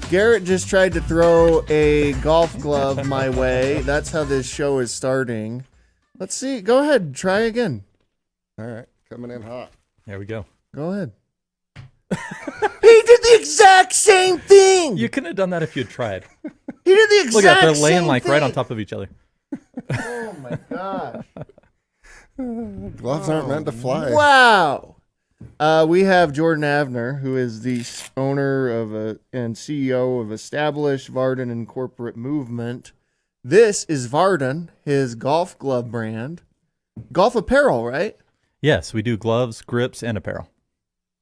Garrett just tried to throw a golf glove my way. That's how this show is starting. Let's see. Go ahead. Try again. All right. Coming in hot. There we go. Go ahead. He did the exact same thing. You couldn't have done that if you had tried. He did the exact Look at that. They're laying same like thing. right on top of each other. Oh, my gosh. Gloves aren't meant to fly. Wow. We have Jordan Avner, who is the owner of and CEO of established Vardon and corporate movement. This is Vardon, his golf glove brand. Golf apparel, right? Yes, we do gloves, grips, and apparel.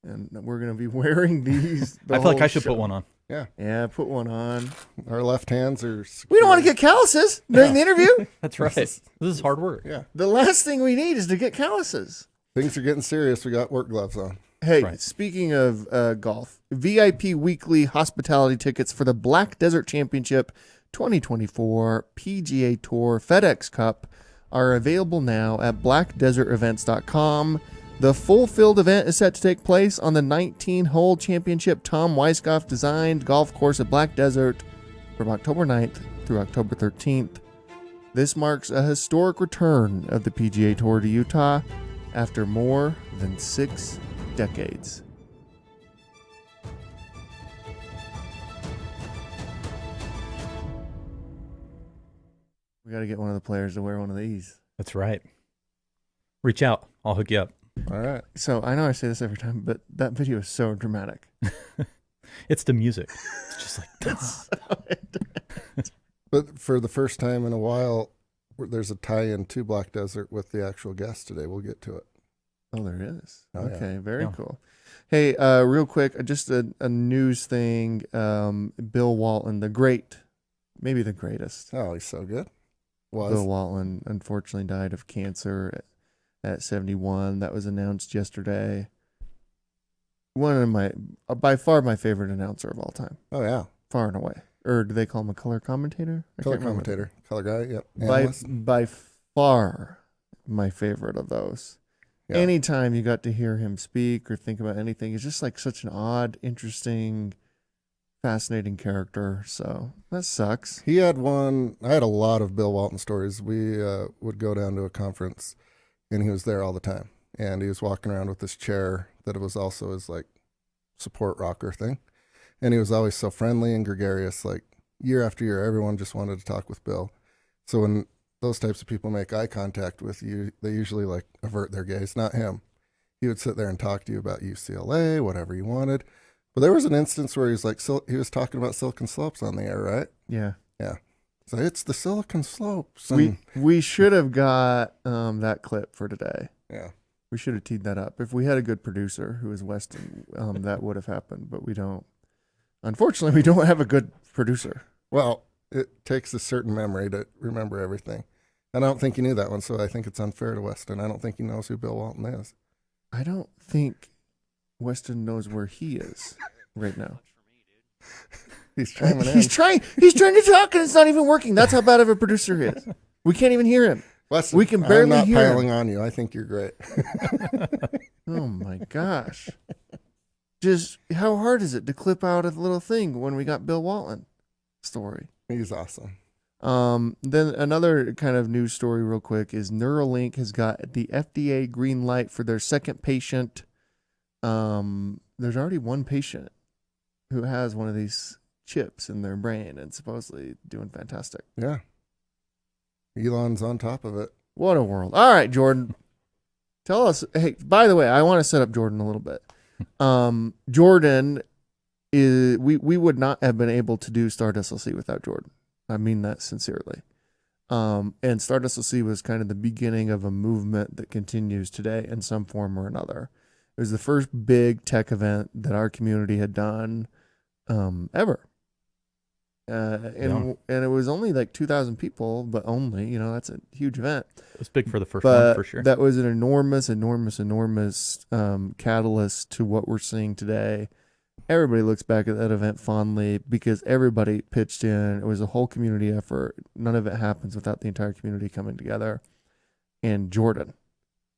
And we're going to be wearing these. I feel like I should put one on. Yeah. Yeah, put one on. Our left hands are We don't want to get calluses during the interview. That's right. This is hard work. Yeah. The last thing we need is to get calluses. Things are getting serious. We got work gloves on. Hey, Right. Speaking of golf, VIP weekly hospitality tickets for the Black Desert Championship 2024 PGA Tour FedEx Cup are available now at blackdesertevents.com. The full field event is set to take place on the 19-hole championship Tom Weisskopf designed golf course at Black Desert from October 9th through October 13th. This marks a historic return of the PGA Tour to Utah after more than 6 decades. We got to get one of the players to wear one of these. That's right. Reach out. I'll hook you up. All right. So I know I say this every time, but that video is so dramatic. It's the music. It's just like, But for the first time in a while, there's a tie-in to Black Desert with the actual guest today. We'll get to it. Oh, there is. Oh, yeah. Okay, very Yeah. cool. Hey, real quick, just a news thing. Bill Walton, maybe the greatest. Oh, he's so good. Bill Walton unfortunately died of cancer at 71. That was announced yesterday. One of by far my favorite announcer of all time, Oh, yeah. far and away. Or do they call him a color commentator? I Color can't remember. commentator. Color guy. Yep. Analyst. By far my favorite of those. Yeah. Anytime you got to hear him speak or think about anything, it's just like such an odd, interesting, fascinating character. So that sucks. He had one. I had a lot of Bill Walton stories. We would go down to a conference, and he was there all the time. And he was walking around with this chair that was also his like support rocker thing. And he was always so friendly and gregarious. Like year after year, everyone just wanted to talk with Bill. So when those types of people make eye contact with you, they usually like avert their gaze, not him. He would sit there and talk to you about UCLA, whatever you wanted. But there was an instance where he was talking about Silicon Slopes on the air, right? Yeah. Yeah. So it's the Silicon Slopes. We should have got that clip for today. Yeah. We should have teed that up. If we had a good producer who was Weston, that would have happened, but we don't. Unfortunately, we don't have a good producer. Well, it takes a certain memory to remember everything. And I don't think he knew that one, so I think it's unfair to Weston. I don't think he knows who Bill Walton is. I don't think Weston knows where he is right now. He's chiming in. He's trying to talk and it's not even working. That's how bad of a producer he is. We can't even hear him. Weston, We can barely I'm not hear him. piling on you. I think you're great. Oh my gosh. Just how hard is it to clip out a little thing when we got Bill Walton story? He's awesome. Then another kind of news story real quick is Neuralink has got the FDA green light for their second patient. There's already one patient who has one of these chips in their brain and supposedly doing fantastic. Yeah. Elon's on top of it. What a world. All right, Jordan. Tell us. Hey, by the way, I want to set up Jordan a little bit. Jordan is we would not have been able to do Stardust LC without Jordan. I mean that sincerely. And Stardust LC was kind of the beginning of a movement that continues today in some form or another. It was the first big tech event that our community had done ever. And it was only like 2,000 people, but only, that's a huge event. It was big for the first one, for sure. That was an enormous catalyst to what we're seeing today. Everybody looks back at that event fondly because everybody pitched in. It was a whole community effort. None of it happens without the entire community coming together. And Jordan,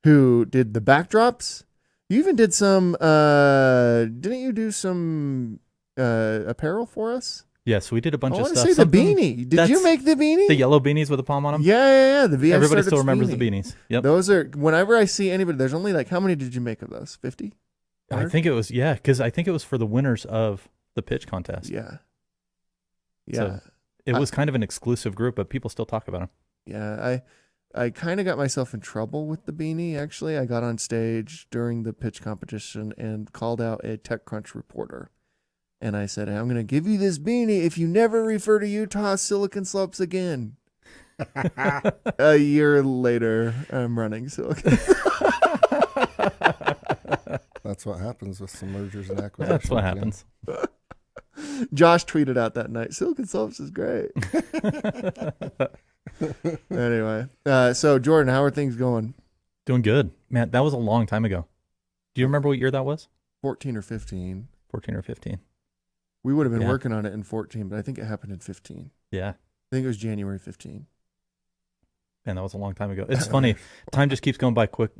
who did the backdrops. You even did some, didn't you do some apparel for us? Yes, we did a bunch I of want to stuff. say the Something- beanie. Did you that's make the beanie? The yellow beanies with a palm on them? Yeah. The VI Everybody Startups still remembers beanie. the beanies. Yep. Those are, whenever I see anybody, there's only like, how many did you make of those? 50? I think it was, because I think it was for the winners of the pitch contest. Yeah. So it was kind of an exclusive group, but people still talk about them. Yeah, I kind of got myself in trouble with the beanie, actually. I got on stage during the pitch competition and called out a TechCrunch reporter. And I said, I'm going to give you this beanie if you never refer to Utah Silicon Slopes again. A year later, I'm running Silicon. That's what happens with some mergers and acquisitions. That's what happens. Josh tweeted out that night, Silicon Slopes is great. Anyway, so Jordan, how are things going? Doing good. Man, that was a long time ago. Do you remember what year that was? 14 or 15. 14 or 15. We would have been Yeah. working on it in 14, but I think it happened in 15. Yeah. I think it was January 15. Man, that was a long time ago. It's funny. Time just keeps going by quick.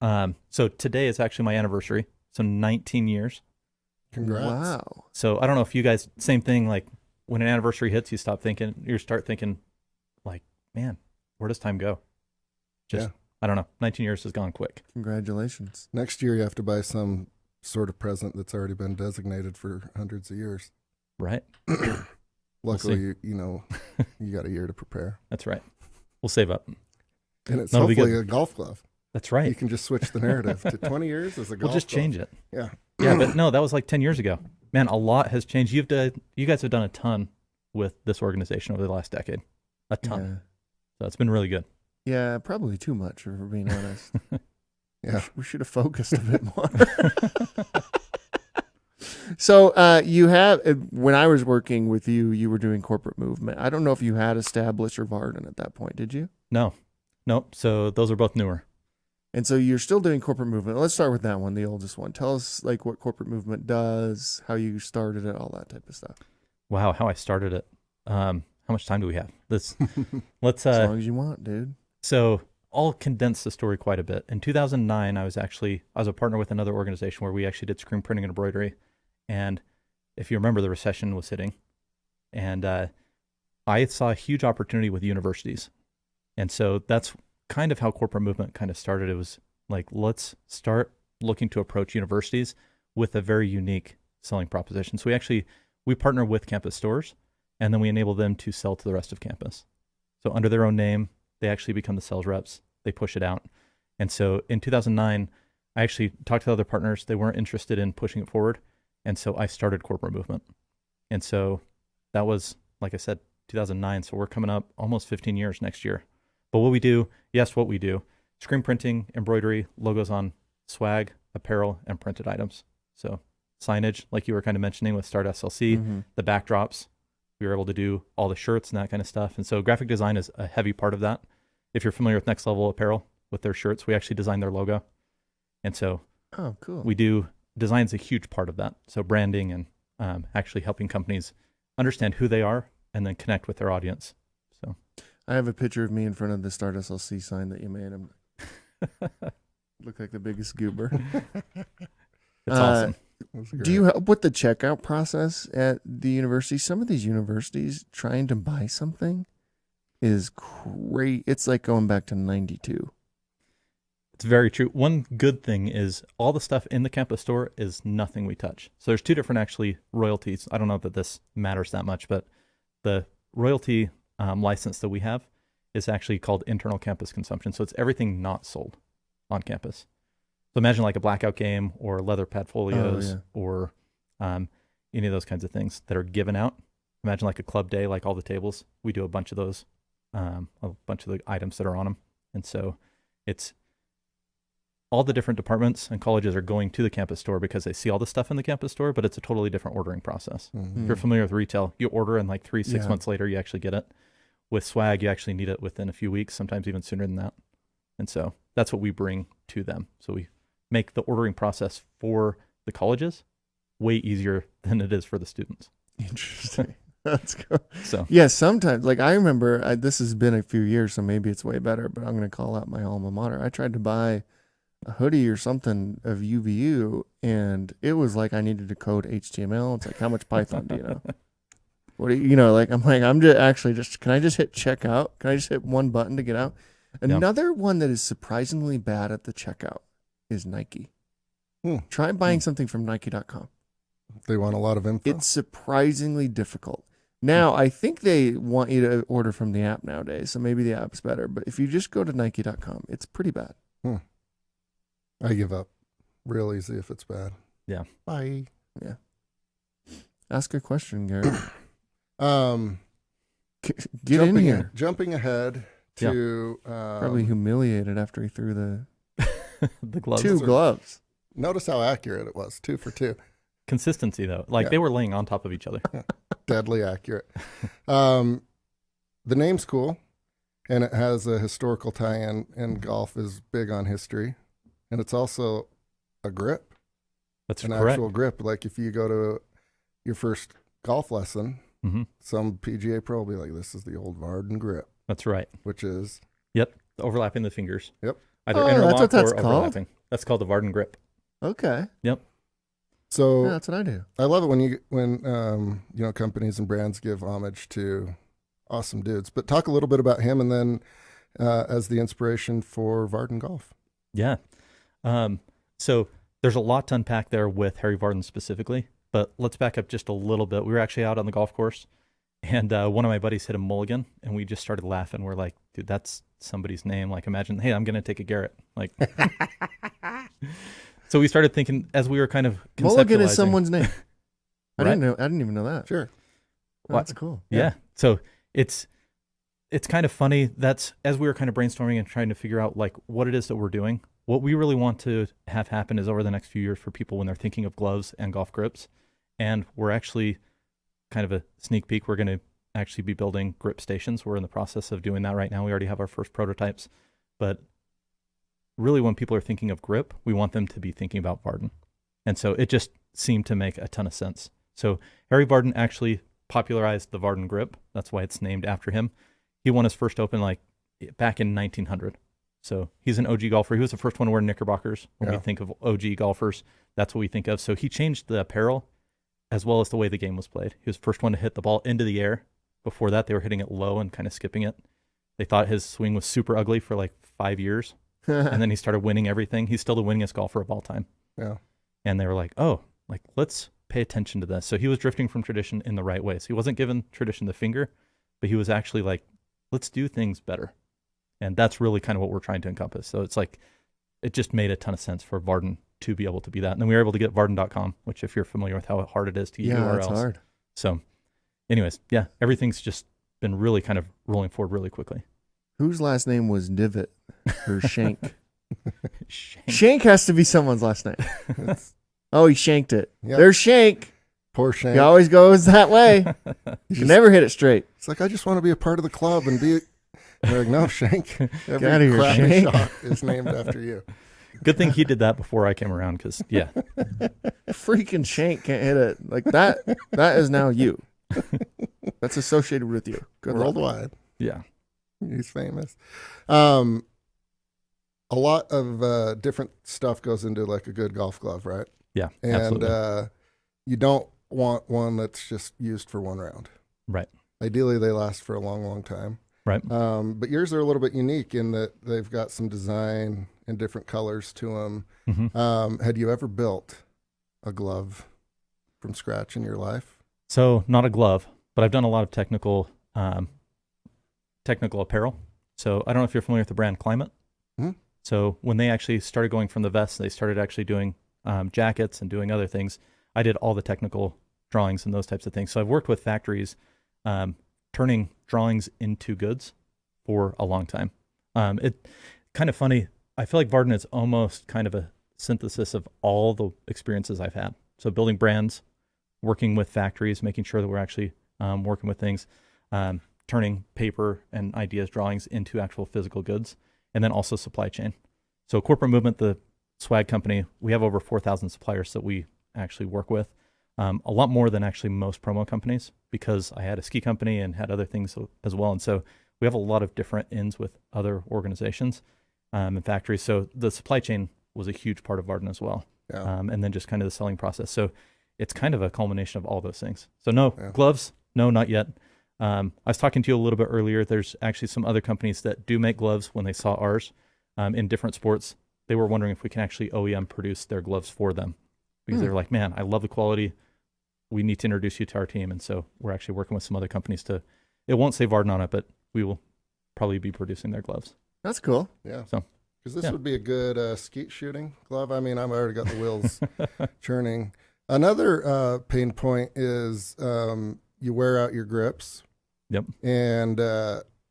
So today is actually my anniversary. So 19 years. Congrats. Wow. So I don't know if you guys, same thing, like when an anniversary hits, you start thinking like, man, where does time go? Just, Yeah. I don't know. 19 years has gone quick. Congratulations. Next year you have to buy some sort of present that's already been designated for hundreds of years. Right? Luckily, you got a year to prepare. That's right. We'll save up. And it's That'll be hopefully good. a golf glove. That's right. You can just switch the narrative to 20 years as a golf We'll just glove. change it. Yeah. Yeah, but no, that was like 10 years ago. Man, a lot has changed. You guys have done a ton with this organization over the last decade. A ton. So it's been really good. Yeah, probably too much, if we're being honest. Yeah. We should have focused a bit more. So you have, when I was working with you, you were doing corporate movement. I don't know if you had established or Vardon at that point, did you? No. Nope. So those are both newer. And so you're still doing corporate movement. Let's start with that one, the oldest one. Tell us like what corporate movement does, how you started it, all that type of stuff. Wow, how I started it. How much time do we have? Let's As long as you want, dude. So I'll condense the story quite a bit. In 2009, I was a partner with another organization where we actually did screen printing and embroidery. And if you remember, the recession was hitting. And I saw a huge opportunity with universities. And so that's kind of how corporate movement kind of started. It was like, let's start looking to approach universities with a very unique selling proposition. So we partner with campus stores, and then we enable them to sell to the rest of campus. So under their own name, they actually become the sales reps. They push it out. And so in 2009, I actually talked to other partners. They weren't interested in pushing it forward. And so I started corporate movement. And so that was, like I said, 2009. So we're coming up almost 15 years next year. But what we do, screen printing, embroidery, logos on swag, apparel, and printed items. So signage, like you were kind of mentioning with Start SLC, the backdrops, we were able to do all the shirts and that kind of stuff. And so graphic design is a heavy part of that. If you're familiar with Next Level Apparel with their shirts, we actually design their logo. And so cool. we do, design's a huge part of that. So branding and actually helping companies understand who they are and then connect with their audience. So I have a picture of me in front of the Start SLC sign that you made. Look like the biggest goober. It's awesome. Do you help with the checkout process at the university? Some of these universities trying to buy something is great. It's like going back to 92. It's very true. One good thing is all the stuff in the campus store is nothing we touch. So there's two different actually royalties. I don't know that this matters that much, but the royalty license that we have is actually called internal campus consumption. So it's everything not sold on campus. So imagine like a blackout game or leather pad folios or any of those kinds of things that are given out. Imagine like a club day, like all the tables. We do a bunch of those, a bunch of the items that are on them. And so it's all the different departments and colleges are going to the campus store because they see all the stuff in the campus store, but it's a totally different ordering process. If you're familiar with retail, you order and like 3-6 months later, you actually get it. With swag, you actually need it within a few weeks, sometimes even sooner than that. And so that's what we bring to them. So we make the ordering process for the colleges way easier than it is for the students. Interesting. That's cool. So yeah, sometimes, like I remember, this has been a few years, so maybe it's way better, but I'm going to call out my alma mater. I tried to buy a hoodie or something of UVU, and it was like I needed to code HTML. It's like, how much Python do you know? What do you know? Like, I'm just can I just hit checkout? Can I just hit one button to get out? Another one that is surprisingly bad at the checkout is Nike. Try buying something from Nike.com. They want a lot of info. It's surprisingly difficult. Now, I think they want you to order from the app nowadays, so maybe the app's better. But if you just go to Nike.com, it's pretty bad. I give up real easy if it's bad. Yeah. Bye. Yeah. Ask a question, Garrett. Get in here. Jumping ahead to Probably humiliated after he threw the gloves. 2 gloves. Notice how accurate it was. 2 for 2. Consistency, though. Like, they were laying on top of each other. Deadly accurate. The name's cool, and it has a historical tie-in, and golf is big on history. And it's also a grip. That's an correct. actual grip. Like, if you go to your first golf lesson, some PGA pro will be like, this is the old Vardon grip. That's right. Which is? Yep. Overlapping the fingers. Yep. Either that's interlock what that's or overlapping. called? That's called the Vardon grip. Okay. Yep. So yeah, that's what I do. I love it when companies and brands give homage to awesome dudes. But talk a little bit about him, and then as the inspiration for Vardon Golf. Yeah. So there's a lot to unpack there with Harry Vardon specifically, but let's back up just a little bit. We were actually out on the golf course, and one of my buddies hit a mulligan, and we just started laughing. We're like, dude, that's somebody's name. Like, imagine, hey, I'm going to take a Garrett. Like, so we started thinking as we were kind of conceptualizing. Mulligan is someone's name. I Right? didn't even know that. Sure. Oh, that's cool. Yeah. So it's kind of funny. That's as we were kind of brainstorming and trying to figure out like what it is that we're doing. What we really want to have happen is over the next few years for people when they're thinking of gloves and golf grips. And we're actually kind of a sneak peek. We're going to actually be building grip stations. We're in the process of doing that right now. We already have our first prototypes. But really when people are thinking of grip, we want them to be thinking about Vardon. And so it just seemed to make a ton of sense. So Harry Vardon actually popularized the Vardon grip. That's why it's named after him. He won his first Open like back in 1900. So he's an OG golfer. He was the first one to wear knickerbockers. When we think of OG golfers, that's what we think of. So he changed the apparel as well as the way the game was played. He was the first one to hit the ball into the air. Before that, they were hitting it low and kind of skipping it. They thought his swing was super ugly for like 5 years. And then he started winning everything. He's still the winningest golfer of all time. Yeah. And they were like, oh, like let's pay attention to this. So he was drifting from tradition in the right way. So he wasn't giving tradition the finger, but he was actually like, let's do things better. And that's really kind of what we're trying to encompass. So it's like, it just made a ton of sense for Vardon to be able to be that. And then we were able to get Vardon.com, which if you're familiar with how hard it is to get URLs. It's hard. So anyways, yeah, everything's just been really kind of rolling forward really quickly. Whose last name was Divot or Shank? Shank. Shank has to be someone's last name. Oh, he shanked it. Yep. There's Shank. Poor Shank. He always goes that way. You can never hit it straight. It's like, I just want to be a part of the club and be... They're like, no, Shank. Every outta here, crappy Shank. shot is named after you. Good thing he did that before I came around because, yeah. Freaking Shank can't hit it. Like that. That is now you. That's associated with you. Good luck. Worldwide. Yeah. He's famous. A lot of different stuff goes into like a good golf glove, right? Yeah, And absolutely. you don't want one that's just used for one round. Right. Ideally, they last for a long, long time. Right. But yours are a little bit unique in that they've got some design and different colors to them. Mm-hmm. Had you ever built a glove from scratch in your life? So not a glove, but I've done a lot of technical apparel. So I don't know if you're familiar with the brand Climate. Mm-hmm. So when they actually started going from the vests, they started actually doing jackets and doing other things. I did all the technical drawings and those types of things. So I've worked with factories turning drawings into goods for a long time. It kind of funny. I feel like Vardon is almost kind of a synthesis of all the experiences I've had. So building brands, working with factories, making sure that we're actually working with things, turning paper and ideas, drawings into actual physical goods, and then also supply chain. So Corporate Movement, the swag company, we have over 4,000 suppliers that we actually work with. A lot more than actually most promo companies because I had a ski company and had other things as well. And so we have a lot of different ends with other organizations and factories. So the supply chain was a huge part of Vardon as well. Yeah. And then just kind of the selling process. So it's kind of a culmination of all those things. So no, Yeah. gloves, no, not yet. I was talking to you a little bit earlier. There's actually some other companies that do make gloves. When they saw ours in different sports, they were wondering if we can actually OEM produce their gloves for them, because they were like, man, I love the quality. We need to introduce you to our team. And so we're actually working with some other companies it won't say Vardon on it, but we will probably be producing their gloves. That's cool. Yeah. So, because this would be a good skeet shooting glove. I mean, I've already got the wheels churning. Another pain point is you wear out your grips. Yep. And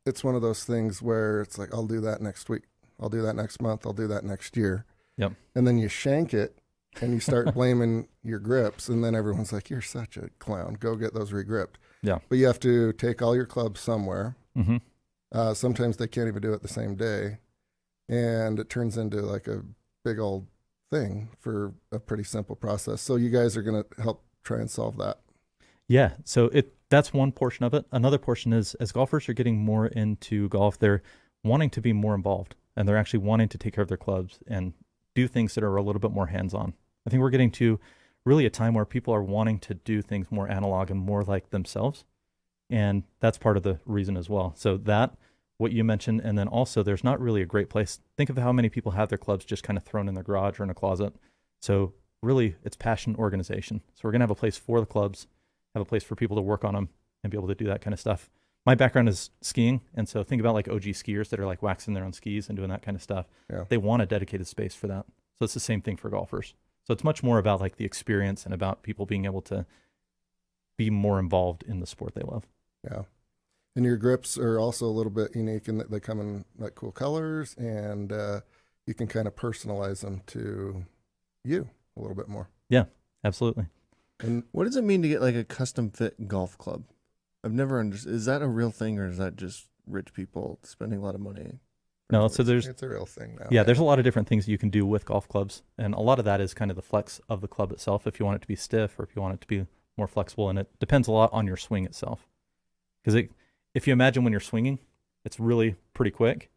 it's one of those things where it's like, I'll do that next week. I'll do that next month. I'll do that next year. Yep. And then you shank it and you start blaming your grips. And then everyone's like, you're such a clown. Go get those regripped. Yeah. But you have to take all your clubs somewhere. Mm-hmm. Sometimes they can't even do it the same day. And it turns into like a big old thing for a pretty simple process. So you guys are going to help try and solve that. Yeah. So that's one portion of it. Another portion is, as golfers are getting more into golf, they're wanting to be more involved, and they're actually wanting to take care of their clubs and do things that are a little bit more hands-on. I think we're getting to really a time where people are wanting to do things more analog and more like themselves. And that's part of the reason as well. So that, what you mentioned, and then also there's not really a great place. Think of how many people have their clubs just kind of thrown in their garage or in a closet. So really it's passion organization. So we're going to have a place for the clubs, have a place for people to work on them and be able to do that kind of stuff. My background is skiing. And so think about like OG skiers that are like waxing their own skis and doing that kind of stuff. Yeah. They want a dedicated space for that. So it's the same thing for golfers. So it's much more about like the experience and about people being able to be more involved in the sport they love. Yeah. And your grips are also a little bit unique in that they come in like cool colors, and you can kind of personalize them to you a little bit more. Yeah, absolutely. And What does it mean to get like a custom fit golf club? I've never understood. Is that a real thing, or is that just rich people spending a lot of money? No, so it's a real thing now. yeah, there's a lot of different things you can do with golf clubs. And a lot of that is kind of the flex of the club itself, if you want it to be stiff or if you want it to be more flexible. And it depends a lot on your swing itself. Because if you imagine when you're swinging, it's really pretty quick.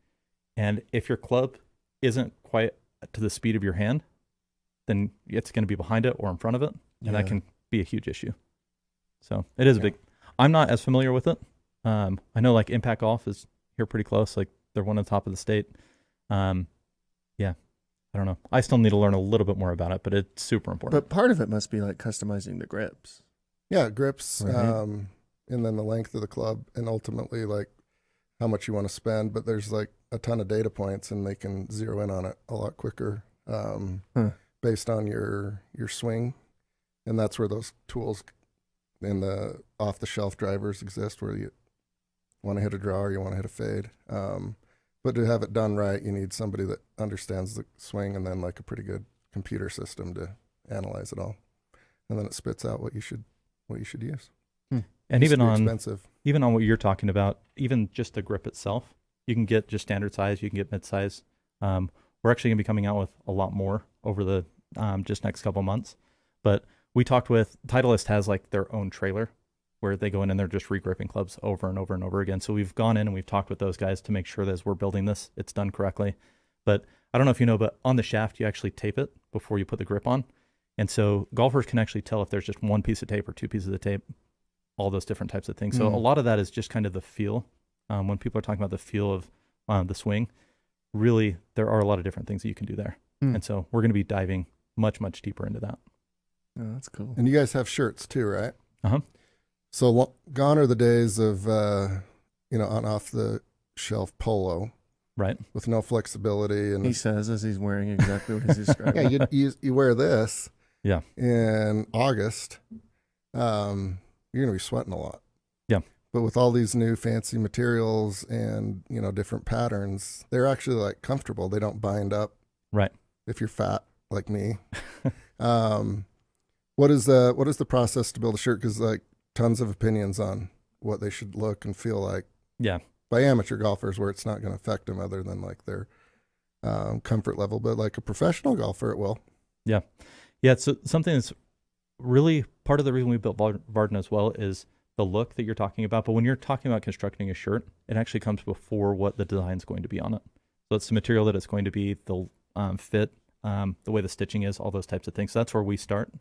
And if your club isn't quite to the speed of your hand, then it's going to be behind it or in front of it. And that can be a huge issue. So it is a big, I'm not as familiar with it. I know like Impact Golf is here pretty close. Like they're one on top of the state. Yeah, I don't know. I still need to learn a little bit more about it, but it's super important. But part of it must be like customizing the grips. Yeah, grips, Right. and then the length of the club, and ultimately like how much you want to spend. But there's like a ton of data points, and they can zero in on it a lot quicker based on your swing. And that's where those tools and the off-the-shelf drivers exist, where you want to hit a draw or you want to hit a fade. But to have it done right, you need somebody that understands the swing, and then like a pretty good computer system to analyze it all, and then it spits out what you should use. And even on expensive. even on what you're talking about, even just the grip itself, you can get just standard size, you can get mid size. We're actually going to be coming out with a lot more over the just next couple months. But we talked with Titleist has like their own trailer where they go in and they're just regripping clubs over and over and over again. So we've gone in and we've talked with those guys to make sure that as we're building this, it's done correctly. But I don't know if you know, but on the shaft, you actually tape it before you put the grip on. And so golfers can actually tell if there's just one piece of tape or two pieces of tape, all those different types of things. So a lot of that is just kind of the feel. When people are talking about the feel of the swing, really, there are a lot of different things that you can do there. And so we're going to be diving much, much deeper into that. Oh, that's cool. And you guys have shirts too, right? Uh-huh. So gone are the days of, on off the shelf polo Right. with no flexibility. And He says as he's wearing exactly what he's describing. yeah, you wear this Yeah. in August, you're going to be sweating a lot. Yeah. But with all these new fancy materials and, different patterns, they're actually like comfortable. They don't bind up. Right. If you're fat like me. What is the process to build a shirt? Because like tons of opinions on what they should look and feel like. Yeah. By amateur golfers, where it's not going to affect them other than like their comfort level, but like a professional golfer, it will. Yeah. Yeah. So something that's really part of the reason we built Vardon as well is the look that you're talking about. But when you're talking about constructing a shirt, it actually comes before what the design is going to be on it. So it's the material that it's going to be, the fit the way the stitching is, all those types of things. So that's where we start.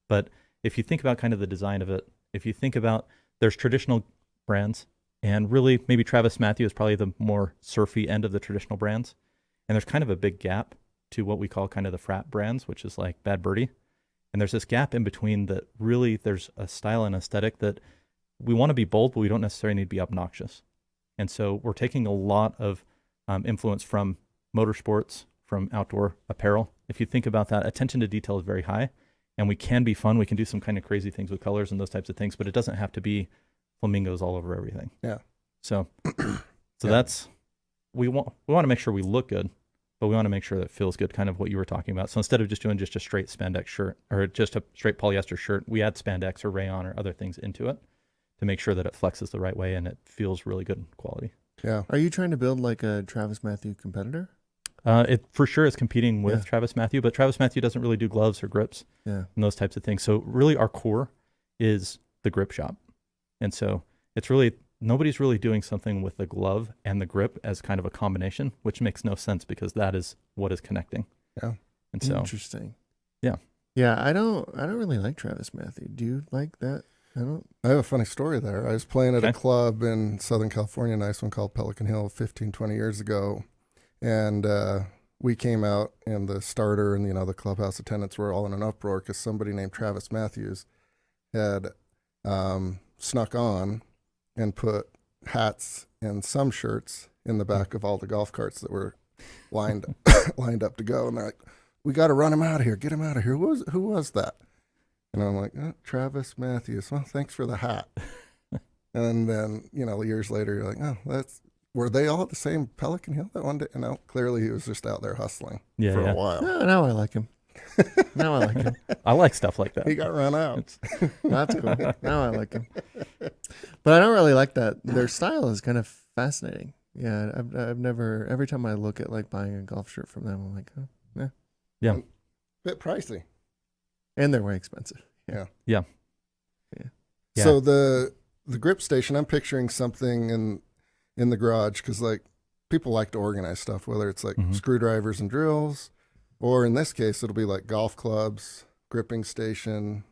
But if you think about kind of the design of it, if you think about there's traditional brands, and really maybe Travis Mathew is probably the more surfy end of the traditional brands. And there's kind of a big gap to what we call kind of the frat brands, which is like Bad Birdie. And there's this gap in between that really there's a style and aesthetic that we want to be bold, but we don't necessarily need to be obnoxious. And so we're taking a lot of influence from motorsports, from outdoor apparel. If you think about that, attention to detail is very high, and we can be fun. We can do some kind of crazy things with colors and those types of things, but it doesn't have to be flamingos all over everything. Yeah. So that's, we want to make sure we look good, but we want to make sure that it feels good, kind of what you were talking about. So instead of just doing just a straight spandex shirt or just a straight polyester shirt, we add spandex or rayon or other things into it to make sure that it flexes the right way and it feels really good quality. Yeah. Are you trying to build like a Travis Mathew competitor? It for sure is competing with Travis Mathew, but Travis Mathew doesn't really do gloves or grips and those types of things. So really our core is the grip shop. And so it's really, nobody's really doing something with the glove and the grip as kind of a combination, which makes no sense because that is what is connecting. Yeah. And so interesting. Yeah. Yeah, I don't really like Travis Mathew. Do you like that? I have a funny story there. I was playing at a club in Southern California, a nice one called Pelican Hill 15, 20 years ago. And we came out and the starter and, the clubhouse attendants were all in an uproar because somebody named Travis Matthews had snuck on and put hats and some shirts in the back of all the golf carts that were lined up to go. And they're like, we got to run him out of here. Get him out of here. Who was that? And I'm like, Travis Matthews. Well, thanks for the hat. And then, years later, you're like, were they all at the same Pelican Hill that one day? No, clearly he was just out there hustling for a while. No, now I like him. Now I like him. I like stuff like that. He got run out. That's cool. Now I like him. But I don't really like that. Their style is kind of fascinating. Yeah, I've never, every time I look at like buying a golf shirt from them, I'm like, yeah. Bit pricey. And they're way expensive. Yeah. So the grip station, I'm picturing something in the garage because like people like to organize stuff, whether it's like screwdrivers and drills, or in this case, it'll be like golf clubs, gripping station.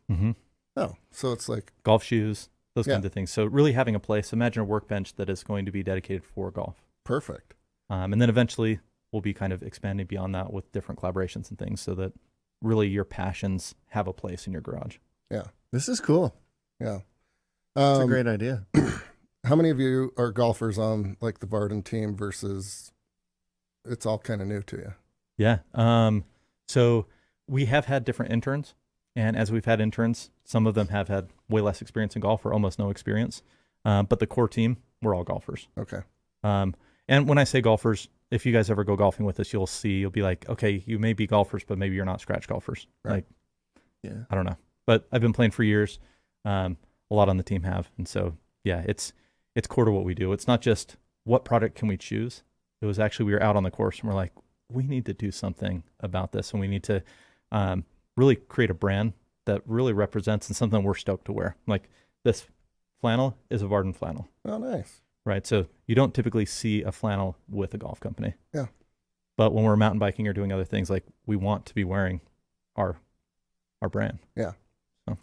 Oh, so it's like golf shoes, those kinds of things. So really having a place, imagine a workbench that is going to be dedicated for golf. Perfect. And then eventually we'll be kind of expanding beyond that with different collaborations and things so that really your passions have a place in your garage. Yeah. This is cool. Yeah. It's a great idea. How many of you are golfers on like the Vardon team versus it's all kind of new to you? Yeah. So we have had different interns, and as we've had interns, some of them have had way less experience in golf or almost no experience. But the core team, we're all golfers. Okay. And when I say golfers, if you guys ever go golfing with us, you'll be like, okay, you may be golfers, but maybe you're not scratch golfers. Right. Like, I don't know. But I've been playing for years. A lot on the team have. And so, yeah, it's core to what we do. It's not just what product can we choose. It was actually, we were out on the course and we're like, we need to do something about this. And we need to really create a brand that really represents and something we're stoked to wear. Like this flannel is a Vardon flannel. Oh, nice. Right. So you don't typically see a flannel with a golf company. Yeah. But when we're mountain biking or doing other things, like we want to be wearing our brand. Yeah. So.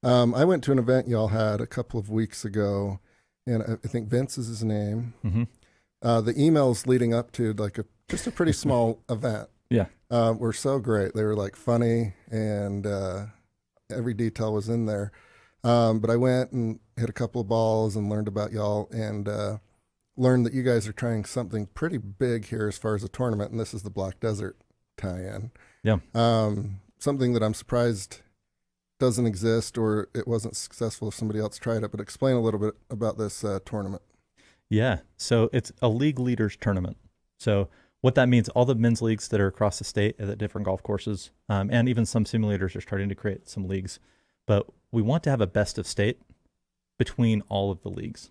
I went to an event y'all had a couple of weeks ago, and I think Vince is his name. The emails leading up to like just a pretty small event. Yeah. Were so great. They were like funny and every detail was in there. But I went and hit a couple of balls and learned about y'all and learned that you guys are trying something pretty big here as far as a tournament, and this is the Black Desert tie-in. Yeah. Something that I'm surprised doesn't exist or it wasn't successful if somebody else tried it, but explain a little bit about this tournament. Yeah. So it's a league leaders tournament. So what that means, all the men's leagues that are across the state at different golf courses, and even some simulators are starting to create some leagues, but we want to have a best of state between all of the leagues.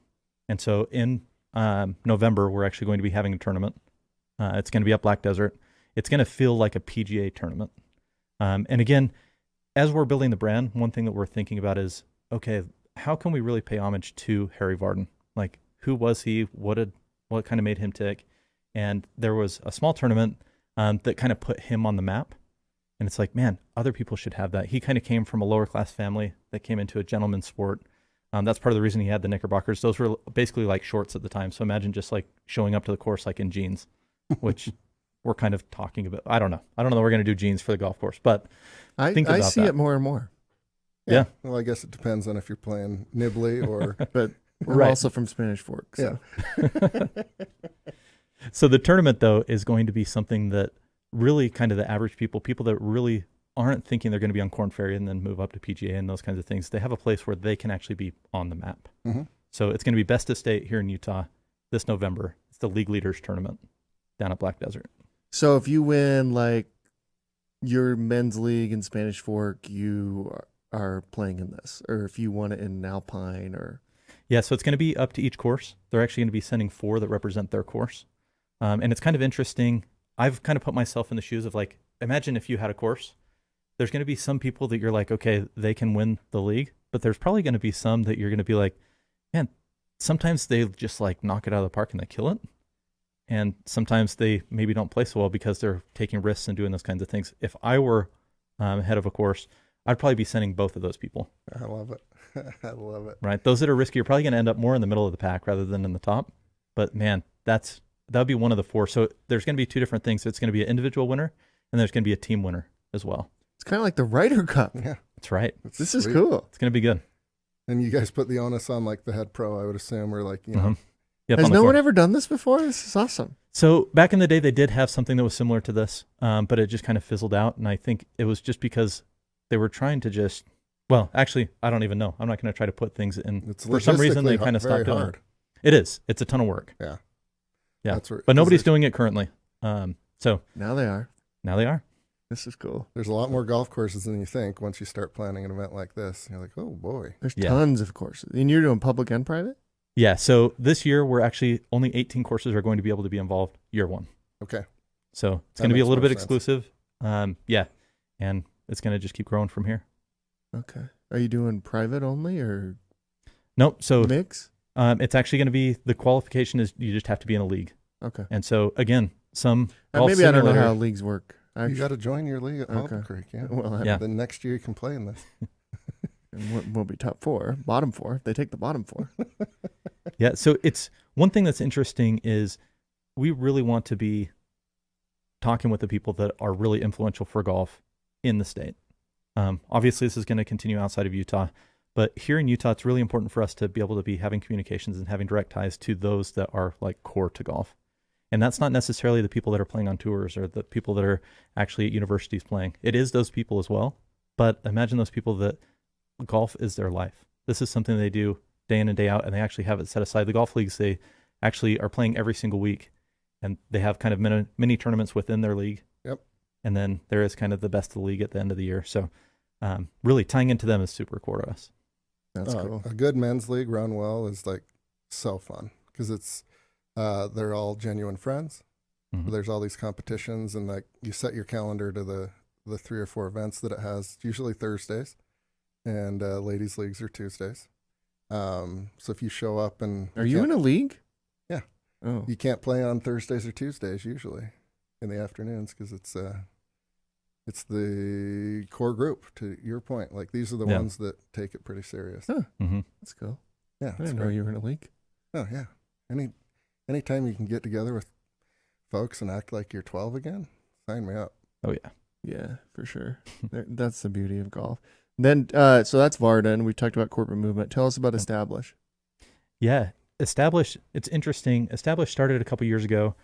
And so in November, we're actually going to be having a tournament. It's going to be at Black Desert. It's going to feel like a PGA tournament. And again, as we're building the brand, one thing that we're thinking about is, okay, how can we really pay homage to Harry Vardon? Like, who was he? What kind of made him tick? And there was a small tournament that kind of put him on the map And it's like, man, other people should have that. He kind of came from a lower class family that came into a gentleman's sport. That's part of the reason he had the Knickerbockers. Those were basically like shorts at the time. So imagine just like showing up to the course like in jeans, which we're kind of talking about. I don't know that we're going to do jeans for the golf course, but I see that. it more and more. Yeah. Well, I guess it depends on if you're playing nibbly or. But we're Right. also from Spanish Fork. So. Yeah. So the tournament, though, is going to be something that really kind of the average people that really aren't thinking they're going to be on Korn Ferry and then move up to PGA and those kinds of things, they have a place where they can actually be on the map. Mm-hmm. So it's going to be Best of State here in Utah this November. It's the League Leaders Tournament down at Black Desert. So if you win like your men's league in Spanish Fork, you are playing in this. Or if you won it in Alpine or... Yeah, so it's going to be up to each course. They're actually going to be sending 4 that represent their course. And it's kind of interesting. I've kind of put myself in the shoes of like, imagine if you had a course. There's going to be some people that you're like, okay, they can win the league. But there's probably going to be some that you're going to be like, man, sometimes they just like knock it out of the park and they kill it. And sometimes they maybe don't play so well because they're taking risks and doing those kinds of things. If I were head of a course, I'd probably be sending both of those people. I love it. I love it. Right? Those that are risky are probably going to end up more in the middle of the pack rather than in the top. But man, that would be one of the 4. So there's going to be 2 different things. It's going to be an individual winner and there's going to be a team winner as well. It's kind of like the Ryder Cup. Yeah. That's right. This is Sweet. cool. It's going to be good. And you guys put the onus on like the head pro, I would assume, or like, you know. Yep, Has on the no court. one ever done this before? This is awesome. So back in the day, they did have something that was similar to this, but it just kind of fizzled out. And I think it was just because they were trying to just, well, actually, I don't even know. I'm not going to try to put things in. It's For some reason, they logistically kind of very stopped doing hard. it. It is. It's a ton of work. Yeah. Yeah. That's where, But nobody's 'cause doing it currently. So Now they are. now they are. This is cool. there's a lot more golf courses than you think once you start planning an event like this. You're like, oh boy. There's Yeah. tons of courses. And you're doing public and private? Yeah. So this year, we're actually only 18 courses are going to be able to be involved year 1. Okay. So it's That going to be a makes little more bit sense. exclusive. Yeah. And it's going to just keep growing from here. Okay. Are you doing private only or Nope. So mix? it's actually going to be, the qualification is you just have to be in a league. Okay. And so again, some golf Maybe I don't know simulator- how leagues work. You got to join your league at Okay. Albuquerque. Creek. Yeah. Well, Yeah. Then next year you can play in this. we'll be top 4, bottom 4. They take the bottom 4. Yeah. So it's one thing that's interesting is we really want to be talking with the people that are really influential for golf in the state. Obviously, this is going to continue outside of Utah, but here in Utah, it's really important for us to be able to be having communications and having direct ties to those that are like core to golf. And that's not necessarily the people that are playing on tours or the people that are actually at universities playing. It is those people as well. But imagine those people that golf is their life. This is something they do day in and day out, and they actually have it set aside. The golf leagues, they actually are playing every single week, and they have kind of mini tournaments within their league. Yep. And then there is kind of the best of the league at the end of the year. So really tying into them is super core to us. That's cool. A good men's league run well is like so fun because it's they're all genuine friends. Mhm. There's all these competitions, and like you set your calendar to the 3 or 4 events that it has. It's usually Thursdays, and ladies' leagues are Tuesdays. So if you show up and Are you in a league? Yeah. Oh. you can't play on Thursdays or Tuesdays usually in the afternoons because it's the core group. To your point, like these are the Yeah. ones that take it pretty serious. Huh. Mm-hmm. That's cool. Yeah, I it's didn't know great. you were in a league. Oh yeah. Anytime you can get together with folks and act like you're 12 again, sign me up. Oh, yeah. Yeah, for sure. That's the beauty of golf. Then, so that's Vardon. We talked about corporate movement. Tell us about Establish. Yeah. Establish, it's interesting. Establish started a couple years ago.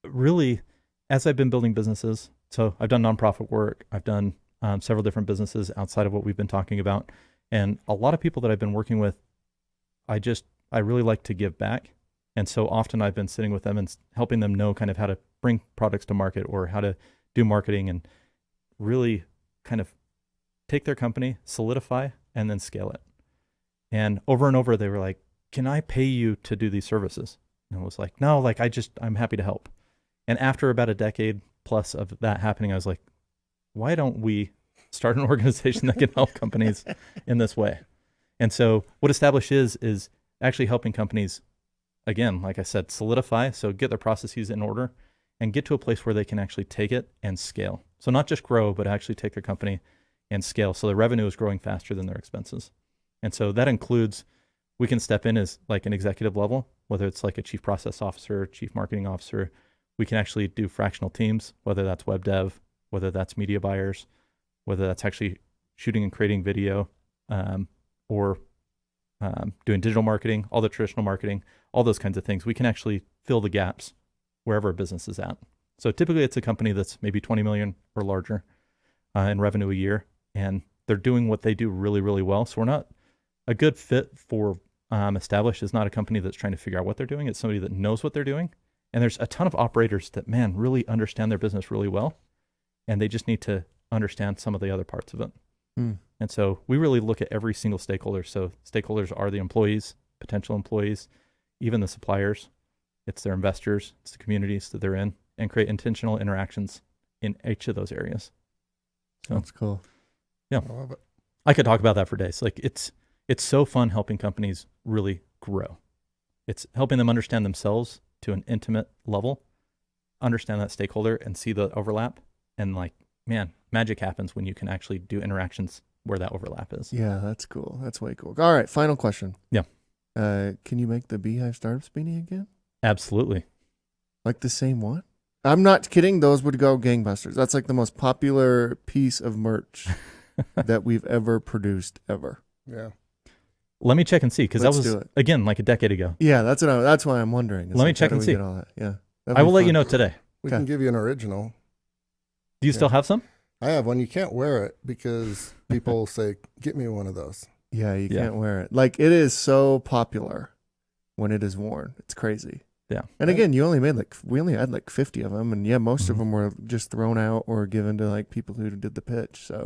Really, as I've been building businesses, so I've done nonprofit work. I've done several different businesses outside of what we've been talking about. And a lot of people that I've been working with, I really like to give back. And so often I've been sitting with them and helping them know kind of how to bring products to market or how to do marketing and really kind of take their company, solidify, and then scale it. And over they were like, can I pay you to do these services? And I was like, no, like I'm happy to help. And after about a decade plus of that happening, I was like, why don't we start an organization that can help companies in this way? And so what Establish is actually helping companies, again, like I said, solidify, so get their processes in order and get to a place where they can actually take it and scale. So not just grow, but actually take their company and scale. So the revenue is growing faster than their expenses. And so that includes, we can step in as like an executive level, whether it's like a chief process officer, chief marketing officer. We can actually do fractional teams, whether that's web dev, whether that's media buyers, whether that's actually shooting and creating video, or doing digital marketing, all the traditional marketing, all those kinds of things. We can actually fill the gaps wherever a business is at. So typically it's a company that's maybe 20 million or larger in revenue a year, and they're doing what they do really, really well. So we're not a good fit for established is not a company that's trying to figure out what they're doing. It's somebody that knows what they're doing. And there's a ton of operators that, man, really understand their business really well. And they just need to understand some of the other parts of it. And so we really look at every single stakeholder. So stakeholders are the employees, potential employees, even the suppliers. It's their investors, it's the communities that they're in, and create intentional interactions in each of those areas. So, that's cool. Yeah. I love it. I could talk about that for days. Like it's so fun helping companies really grow. It's helping them understand themselves to an intimate level, understand that stakeholder and see the overlap. And like, man, magic happens when you can actually do interactions where that overlap is. Yeah, that's cool. That's way cool. All right, final question. Yeah. Can you make the Beehive Startups beanie again? Absolutely. Like the same one? I'm not kidding. Those would go gangbusters. That's like the most popular piece of merch that we've ever produced ever. Yeah. Let me check and see, because that Let's was, do it. again, like a decade ago. Yeah, that's why I'm wondering. Let me check and see. All that? Yeah. I will let you know today. We Okay. can give you an original. Do you still have some? I have one. You can't wear it because people say, get me one of those. Yeah, you Yeah. can't wear it. Like, it is so popular when it is worn. It's crazy. Yeah. And again, we only had like 50 of them. And yeah, most of them were just thrown out or given to like people who did the pitch. So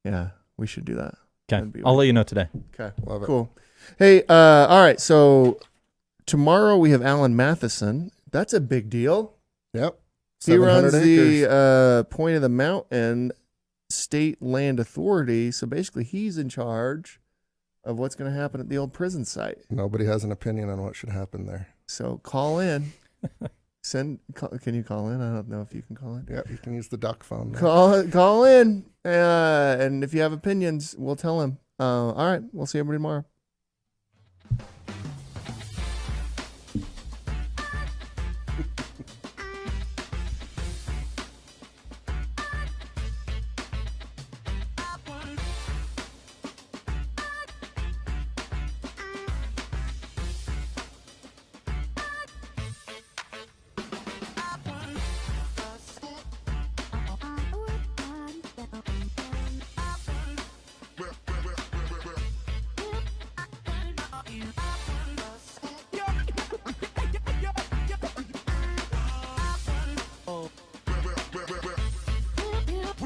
yeah, we should do that. Okay. I'll let you know today. Okay. Love it. Cool. Hey, all right. So tomorrow we have Alan Matheson. That's a big deal. Yep. He runs 700 acres. the Point of the Mountain State Land Authority. So basically, he's in charge of what's going to happen at the old prison site. Nobody has an opinion on what should happen there. So call in. Can you call in? I don't know if you can call in. Yeah, you can use the duck phone. Call in. And if you have opinions, we'll tell him. All right. We'll see everybody tomorrow.